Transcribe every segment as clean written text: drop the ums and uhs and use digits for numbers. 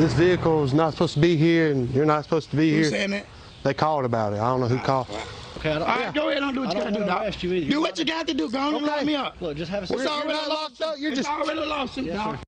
this vehicle is not supposed to be here and you're not supposed to be Who's here. saying that? They called about it. I don't know who called. Okay, All right, go ahead and do what you got to do, dog. Do what you got to do. Go on and lock me up. Look, just have a seat. It's already a lawsuit. It's already a lawsuit, dog.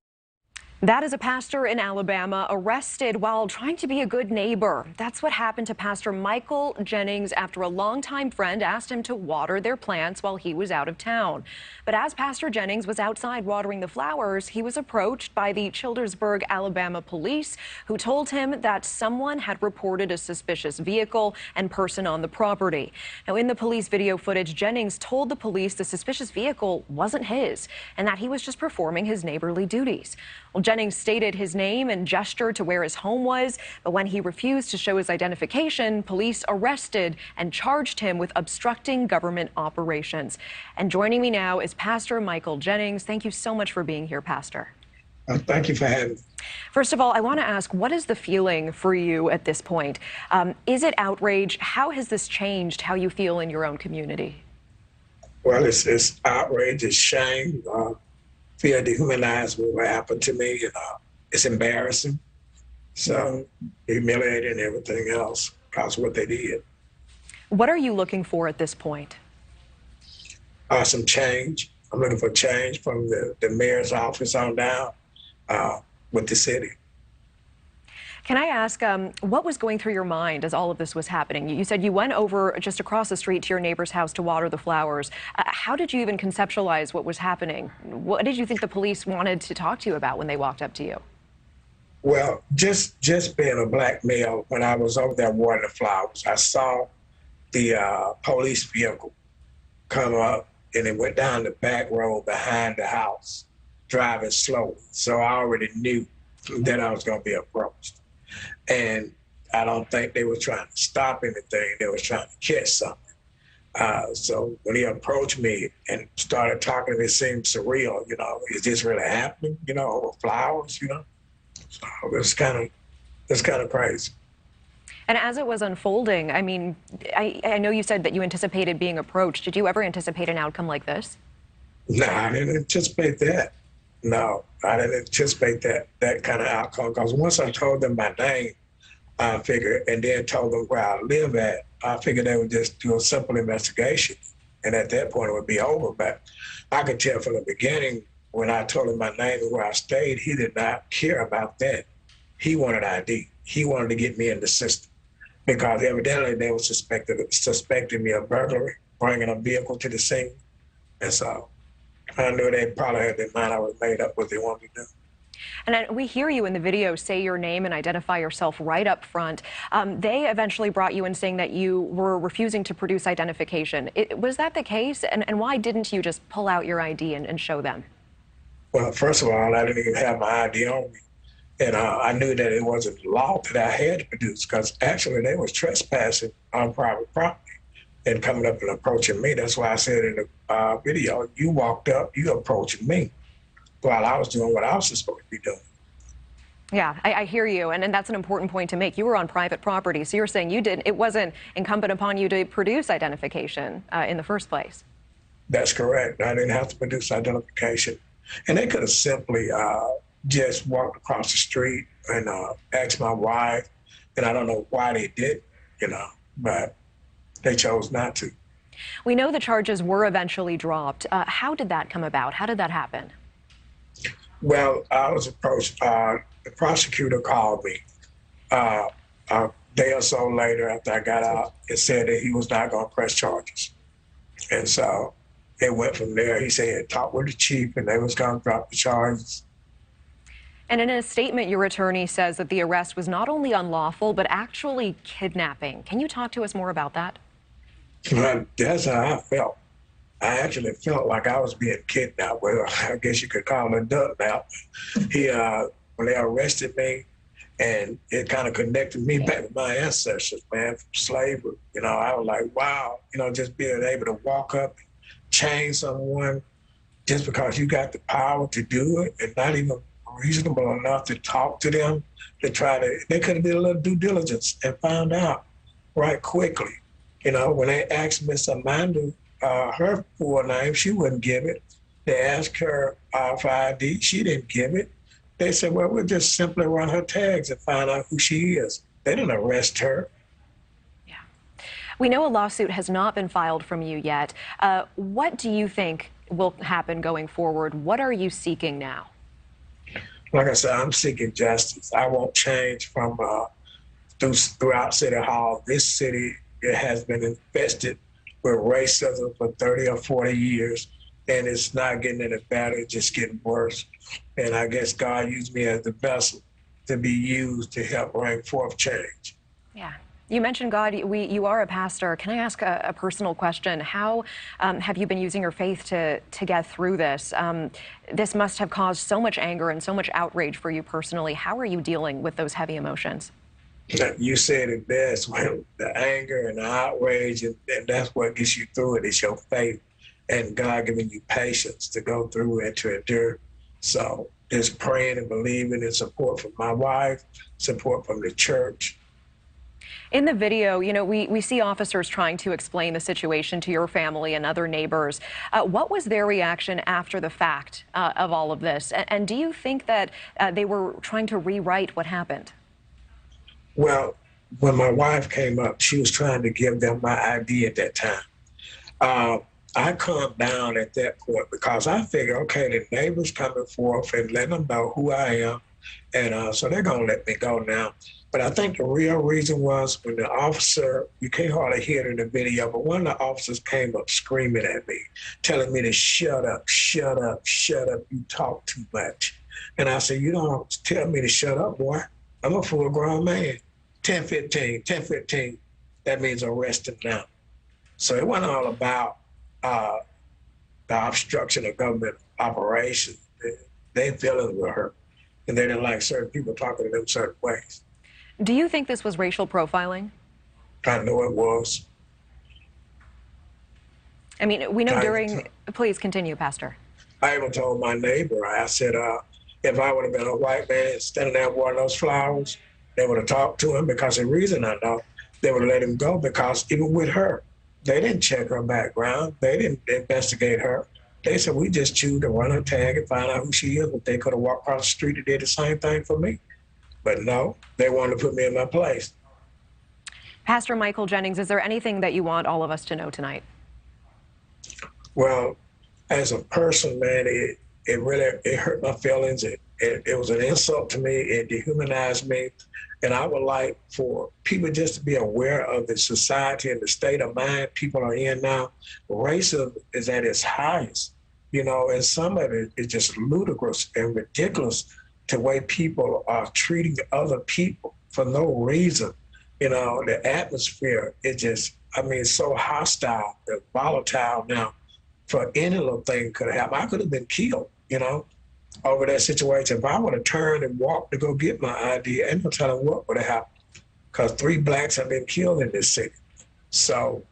That is a pastor in Alabama arrested while trying to be a good neighbor. That's what happened to Pastor Michael Jennings after a longtime friend asked him to water their plants while he was out of town. But as Pastor Jennings was outside watering the flowers, he was approached by the Childersburg, Alabama police, who told him that someone had reported a suspicious vehicle and person on the property. Now, in the police video footage, Jennings told the police the suspicious vehicle wasn't his and that he was just performing his neighborly duties. Well, Jennings stated his name and gestured to where his home was, but when he refused to show his identification, police arrested and charged him with obstructing government operations. And joining me now is Pastor Michael Jennings. Thank you so much for being here, Pastor. Thank you for having me. First of all, I want to ask, what is the feeling for you at this point? Is it outrage? How has this changed how you feel in your own community? Well, it's outrage, it's shame. Feel dehumanized with what happened to me. It's embarrassing. So humiliating and everything else because of what they did. What are you looking for at this point? Some change. I'm looking for change from the mayor's office on down with the city. Can I ask, what was going through your mind as all of this was happening? You said you went over just across the street to your neighbor's house to water the flowers. How did you even conceptualize what was happening? What did you think the police wanted to talk to you about when they walked up to you? Well, just being a black male, when I was over there watering the flowers, I saw the police vehicle come up and it went down the back road behind the house, driving slowly. So I already knew that I was going to be approached. And I don't think they were trying to stop anything. They were trying to catch something. So when he approached me and started talking to me, it seemed surreal. Is this really happening? Over flowers. So it's kind of crazy. And as it was unfolding, I mean, I know you said that you anticipated being approached. Did you ever anticipate an outcome like this? No, I didn't anticipate that. No, I didn't anticipate that kind of outcome, because once I told them my name, I figured, and then told them where I live at, I figured they would just do a simple investigation. And at that point, it would be over. But I could tell from the beginning, when I told him my name and where I stayed, he did not care about that. He wanted ID. He wanted to get me in the system, because evidently they were suspecting me of burglary, bringing a vehicle to the scene. And so I knew they probably had their mind I was made up what they wanted to do. And we hear you in the video say your name and identify yourself right up front. They eventually brought you in saying that you were refusing to produce identification. Was that the case? And why didn't you just pull out your ID and show them? Well, first of all, I didn't even have my ID on me. And I knew that it wasn't law that I had to produce, because actually they was trespassing on private property and coming up and approaching me. That's why I said in the video, you walked up, you approached me while I was doing what I was supposed to be doing. Yeah, I hear you, and that's an important point to make. You were on private property, so you're saying it wasn't incumbent upon you to produce identification in the first place. That's correct. I didn't have to produce identification. And they could have simply just walked across the street and asked my wife, and I don't know why they did, but they chose not to. We know the charges were eventually dropped. How did that come about? How did that happen? Well, I was approached. The prosecutor called me a day or so later after I got out and said that he was not going to press charges. And so it went from there. He said he had talked with the chief and they was going to drop the charges. And in a statement, your attorney says that the arrest was not only unlawful, but actually kidnapping. Can you talk to us more about that? That's how I felt. I actually felt like I was being kidnapped. Well, I guess you could call it a duck now. When they arrested me, and it kind of connected me back with my ancestors, man, from slavery. I was like, wow, just being able to walk up and chain someone just because you got the power to do it, and not even reasonable enough to talk to them, they could have did a little due diligence and found out right quickly. When they asked Miss Amanda her full name, she wouldn't give it. They asked her for ID, she didn't give it. They said, well, we'll just simply run her tags and find out who she is. They didn't arrest her. Yeah. We know a lawsuit has not been filed from you yet. What do you think will happen going forward? What are you seeking now? Like I said, I'm seeking justice. I won't change from throughout City Hall. This city, it has been infested with racism for 30 or 40 years, and it's not getting any better, it's just getting worse. And I guess God used me as the vessel to be used to help bring forth change. Yeah. You mentioned God. You are a pastor. Can I ask a personal question? How have you been using your faith to get through this? This must have caused so much anger and so much outrage for you personally. How are you dealing with those heavy emotions? You said it best, when the anger and the outrage, and that's what gets you through it. It's your faith and God giving you patience to go through and to endure. So just praying and believing, and support from my wife, support from the church. In the video, you know, we see officers trying to explain the situation to your family and other neighbors. What was their reaction after the fact of all of this? And do you think that they were trying to rewrite what happened? Well, when my wife came up, she was trying to give them my ID at that time. I calmed down at that point because I figured, okay, the neighbors coming forth and letting them know who I am. And so they're going to let me go now. But I think the real reason was when the officer, you can't hardly hear it in the video, but one of the officers came up screaming at me, telling me to shut up, shut up, shut up, you talk too much. And I said, you don't tell me to shut up, boy. I'm a full grown man. 10-15, that means arrest him now. So it wasn't all about the obstruction of government operation. They feelings were hurt, and they didn't like certain people talking to them certain ways. Do you think this was racial profiling? I know it was. I mean, we know during... Please continue, Pastor. I even told my neighbor, I said, if I would have been a white man standing there watering those flowers, they would have talked to him, because the reason I know, they would have let him go, because even with her, they didn't check her background. They didn't investigate her. They said, we just choose to run her tag and find out who she is. But they could have walked across the street and did the same thing for me. But no, they wanted to put me in my place. Pastor Michael Jennings, is there anything that you want all of us to know tonight? Well, as a person, man, it really hurt my feelings. It was an insult to me. It dehumanized me. And I would like for people just to be aware of the society and the state of mind people are in now. Racism is at its highest, you know, and some of it is just ludicrous and ridiculous, the way people are treating other people for no reason. You know, the atmosphere is just, I mean, so hostile and volatile now. For any little thing could have happened. I could have been killed, you know, over that situation. If I would have turned and walked to go get my ID, ain't no telling what would have happened, because 3 blacks have been killed in this city. So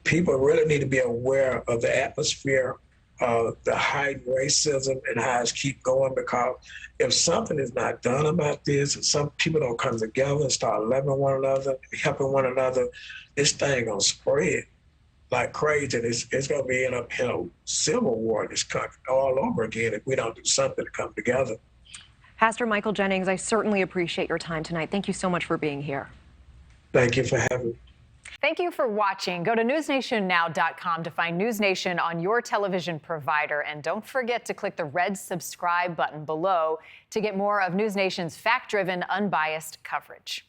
people really need to be aware of the atmosphere of the heightened racism and how it's keep going, because if something is not done about this, and some people don't come together and start loving one another, helping one another, this thing gonna spread like crazy. And it's gonna be in a civil war in this country all over again if we don't do something to come together. Pastor Michael Jennings, I certainly appreciate your time tonight. Thank you so much for being here. Thank you for having me. Thank you for watching. Go to newsnationnow.com to find News Nation on your television provider. And don't forget to click the red subscribe button below to get more of News Nation's fact-driven, unbiased coverage.